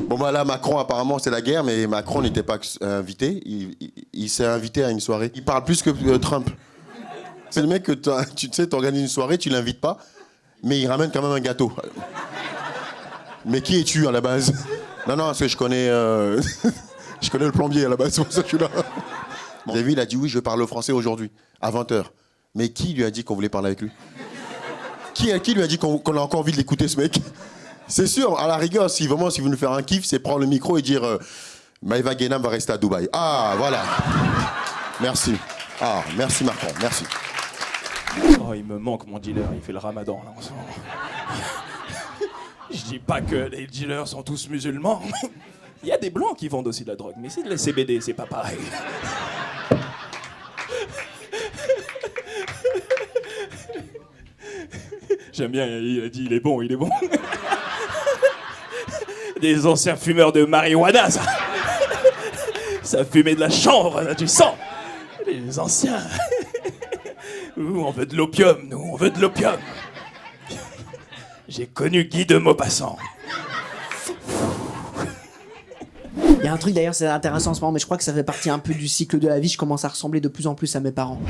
Bon, bah là, Macron, apparemment, c'est la guerre, mais Macron n'était pas invité. Il s'est invité à une soirée. Il parle plus que Trump. C'est le mec que tu sais, t'organises une soirée, tu l'invites pas, mais il ramène quand même un gâteau. Mais qui es-tu à la base? Non, parce que je connais le plombier à la base, c'est pour ça que je suis là. Vous avez vu, il a dit oui, je parle français aujourd'hui, à 20h. Mais qui lui a dit qu'on voulait parler avec lui? Qui lui a dit qu'on a encore envie de l'écouter, ce mec? C'est sûr, à la rigueur, si vous nous faire un kiff, c'est prendre le micro et dire Maëva Guénam va rester à Dubaï. Ah, voilà. Merci. Ah, merci Macron, merci. Oh, il me manque mon dealer, il fait le ramadan là en ce moment. Je dis pas que les dealers sont tous musulmans. Il y a des blancs qui vendent aussi de la drogue, mais c'est de la CBD, c'est pas pareil. J'aime bien, il a dit il est bon. Des anciens fumeurs de marijuana, ça. Ça fumait de la chanvre, là, du sang. Les anciens. Nous, on veut de l'opium, J'ai connu Guy de Maupassant. Il y a un truc d'ailleurs, c'est intéressant en ce moment, mais je crois que ça fait partie un peu du cycle de la vie. Je commence à ressembler de plus en plus à mes parents.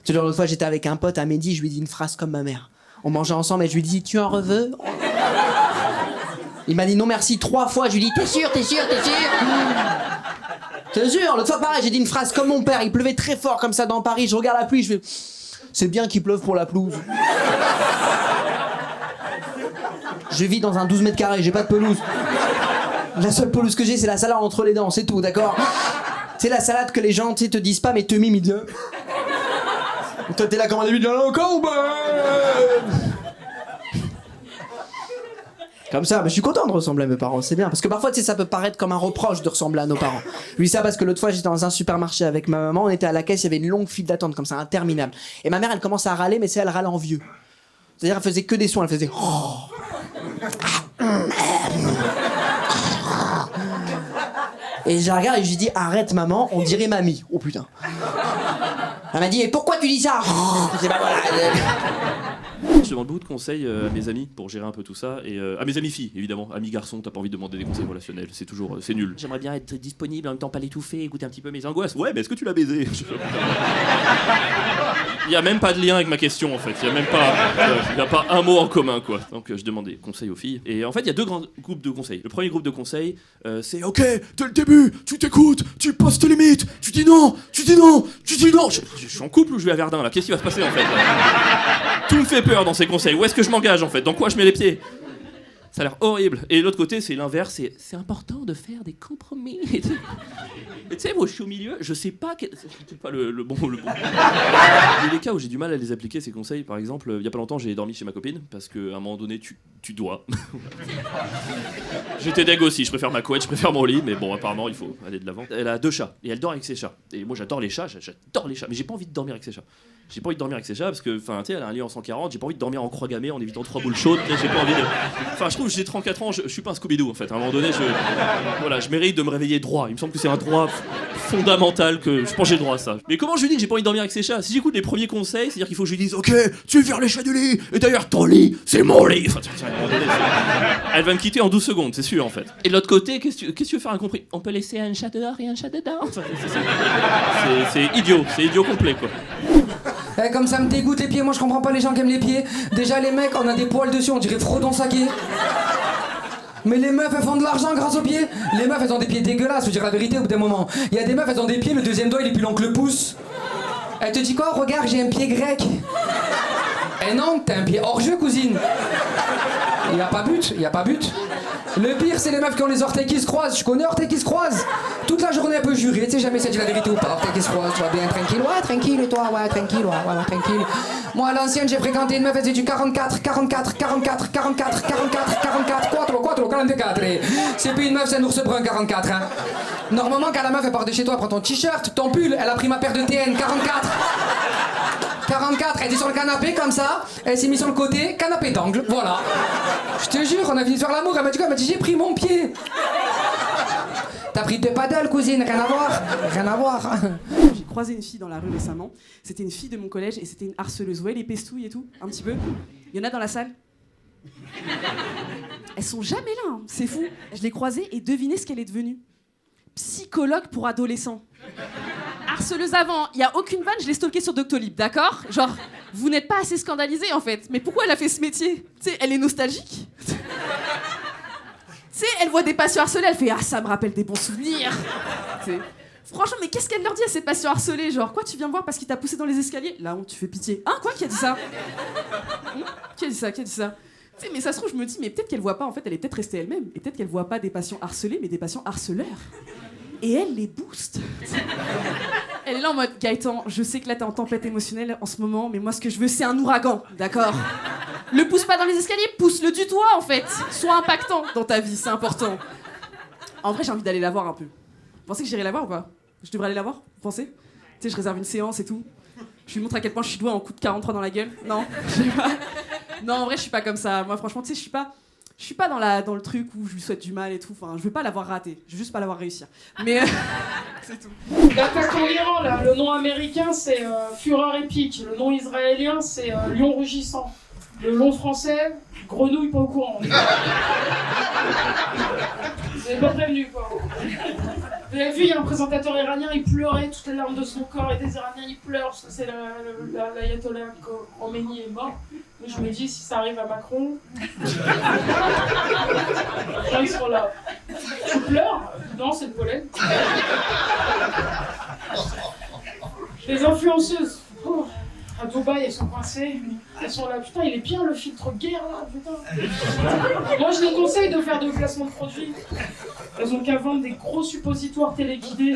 Tu sais, l'autre fois, j'étais avec un pote à midi, je lui dis une phrase comme ma mère. On mangeait ensemble et je lui dis tu en veux? Il m'a dit non merci 3 fois. Je lui dis t'es sûr? T'es sûr? L'autre fois pareil, j'ai dit une phrase comme mon père. Il pleuvait très fort comme ça dans Paris. Je regarde la pluie, je fais c'est bien qu'il pleuve pour la pelouse. Je vis dans un 12 mètres carrés, j'ai pas de pelouse. La seule pelouse que j'ai, c'est la salade entre les dents, c'est tout, d'accord? C'est la salade que les gens te disent pas, mais te miment, ils disent. Toi, t'es là comme un début de encore ou pas? Comme ça, mais je suis content de ressembler à mes parents, c'est bien. Parce que parfois, tu sais, ça peut paraître comme un reproche de ressembler à nos parents. Je dis ça parce que l'autre fois, j'étais dans un supermarché avec ma maman, on était à la caisse, il y avait une longue file d'attente, comme ça, interminable. Et ma mère, elle commence à râler, mais c'est elle râle en vieux. C'est-à-dire, elle faisait que des sons, elle faisait. Et je la regarde et je lui dis arrête maman, on dirait mamie. Oh putain. Elle m'a dit et pourquoi tu dis ça? C'est pas voilà. Je demande beaucoup de conseils à mes amis pour gérer un peu tout ça et à mes amis filles évidemment. Amis garçons, t'as pas envie de demander des conseils relationnels, c'est toujours c'est nul. J'aimerais bien être disponible en même temps pas l'étouffer, écouter un petit peu mes angoisses. Ouais, mais est-ce que tu l'as baisé? Il y a même pas de lien avec ma question en fait. Il y a pas un mot en commun quoi. Donc je demande des conseils aux filles et en fait il y a 2 grands groupes de conseils. Le premier groupe de conseils c'est OK, dès le début, tu t'écoutes, tu poses tes limites, tu dis non. Je suis en couple ou je vais à Verdun là? Qu'est-ce qui va se passer en fait là? Tout me fait peur dans ces conseils. Où est-ce que je m'engage en fait? Dans quoi je mets les pieds? Ça a l'air horrible. Et l'autre côté, c'est l'inverse. C'est important de faire des compromis. Et tu sais, moi, je suis au milieu. Je sais pas. C'est pas le bon. Il y a des cas où j'ai du mal à les appliquer, ces conseils. Par exemple, il y a pas longtemps, j'ai dormi chez ma copine parce qu'à un moment donné, tu dois. J'étais deg aussi. Je préfère ma couette, je préfère mon lit. Mais bon, apparemment, il faut aller de l'avant. Elle a 2 chats et elle dort avec ses chats. Et moi, j'adore les chats. Mais j'ai pas envie de dormir avec ses chats. J'ai pas envie de dormir avec ses chats parce que, enfin, tu sais, elle a un lit en 140. J'ai pas envie de dormir en croix gammée en évitant 3 boules chaudes. J'ai pas envie de. Enfin, je trouve que j'ai 34 ans, je suis pas un Scooby-Doo en fait. À un moment donné, je mérite de me réveiller droit. Il me semble que c'est un droit fondamental que je pense que j'ai le droit à ça. Mais comment je lui dis que j'ai pas envie de dormir avec ses chats? Si j'écoute les premiers conseils, c'est-à-dire qu'il faut que je lui dise OK, tu vires les chats du lit. Et d'ailleurs, ton lit, c'est mon lit. Enfin, à un moment donné, elle va me quitter en 12 secondes, c'est sûr en fait. Et de l'autre côté, qu'est-ce que tu veux faire incompris? On peut laisser un chat dehors et un chat dedans. Enfin, c'est idiot complet quoi. Comme ça me dégoûte les pieds, moi je comprends pas les gens qui aiment les pieds. Déjà les mecs, on a des poils dessus, on dirait Frodon Saké. Mais les meufs elles font de l'argent grâce aux pieds. Les meufs elles ont des pieds dégueulasses, faut dire la vérité au bout d'un moment. Il y a des meufs elles ont des pieds, le deuxième doigt il est plus long que le pouce. Elle te dit quoi? Regarde, j'ai un pied grec. Eh non, t'as un pied hors jeu cousine. Il y a pas but. Le pire c'est les meufs qui ont les orteils qui se croisent. Je connais orteils qui se croisent. Toute la journée un peu juré, tu sais jamais si elle dit la vérité ou pas. Orteils qui se croisent, tu vas bien tranquille. Ouais tranquille et toi, ouais tranquille, ouais tranquille. Moi à l'ancienne j'ai fréquenté une meuf, elle faisait du 44, 44, 44, 44, 44, 44, 44. C'est plus une meuf, c'est un ours brun 44 hein. Normalement quand la meuf elle part de chez toi, elle prend ton t-shirt, ton pull, elle a pris ma paire de TN 44. 44, elle était sur le canapé comme ça, elle s'est mise sur le côté, canapé d'angle, voilà. Je te jure, on a fini de faire l'amour, elle m'a dit quoi? Elle m'a dit j'ai pris mon pied. T'as pris 2 paddles cousine, rien à voir. J'ai croisé une fille dans la rue récemment, c'était une fille de mon collège et c'était une harceleuse. Vous voyez les pestouilles et tout, un petit peu? Il y en a dans la salle? elles sont jamais là, hein. C'est fou. Je l'ai croisée et devinez ce qu'elle est devenue. Psychologue pour adolescents. Harceleuse avant, il y a aucune vanne, je l'ai stalkée sur Doctolib, d'accord? Genre, vous n'êtes pas assez scandalisés en fait. Mais pourquoi elle a fait ce métier? Tu sais, elle est nostalgique. Tu sais, elle voit des patients harcelés, elle fait « Ah, ça me rappelle des bons souvenirs !» Tu sais. Franchement, mais qu'est-ce qu'elle leur dit à ces patients harcelés? Genre, quoi, tu viens me voir parce qu'il t'a poussé dans les escaliers? La honte, tu fais pitié. Hein, quoi, qui a dit ça? Qui a dit ça? Qui a dit ça? Tu sais, mais ça se trouve, je me dis, mais peut-être qu'elle voit pas, en fait, elle est peut-être restée elle-même. Et peut-être qu'elle voit pas des patients harcelés, mais des patients harceleurs. Et elle les booste. Elle est là en mode, Gaëtan, je sais que là t'es en tempête émotionnelle en ce moment, mais moi ce que je veux c'est un ouragan, d'accord? Le pousse pas dans les escaliers, pousse-le du toit en fait. Sois impactant dans ta vie, c'est important. En vrai, j'ai envie d'aller la voir un peu. Vous pensez que j'irai la voir ou pas? Je devrais aller la voir? Vous pensez? Tu sais, je réserve une séance et tout. Je lui montre à quel point je suis doué en coup de 43 dans la gueule. Non, je sais pas. Non, en vrai, je suis pas comme ça. Moi, franchement, tu sais, je suis pas dans le truc où je lui souhaite du mal et tout. Enfin, je veux pas l'avoir raté. Je veux juste pas l'avoir réussir. Mais c'est tout. L'attaque en Iran, là, le nom américain, c'est Fureur épique. Le nom israélien, c'est Lion rugissant. Le nom français, Grenouille pas au courant. Vous avez pas prévenu, quoi. Vous avez vu, il y a un présentateur iranien, il pleurait toutes les larmes de son corps, et des Iraniens, ils pleurent parce que c'est l'ayatollah Khomeini est mort. Mais je me dis, si ça arrive à Macron, ils seront là. Tu pleures? Non, c'est le pollen. Les influenceuses, oh, à Dubaï, elles sont coincées. Elles sont là, putain, il est bien le filtre guerre là, putain. Moi, je les conseille de faire de placement de produits. Elles ont qu'à vendre des gros suppositoires téléguidés.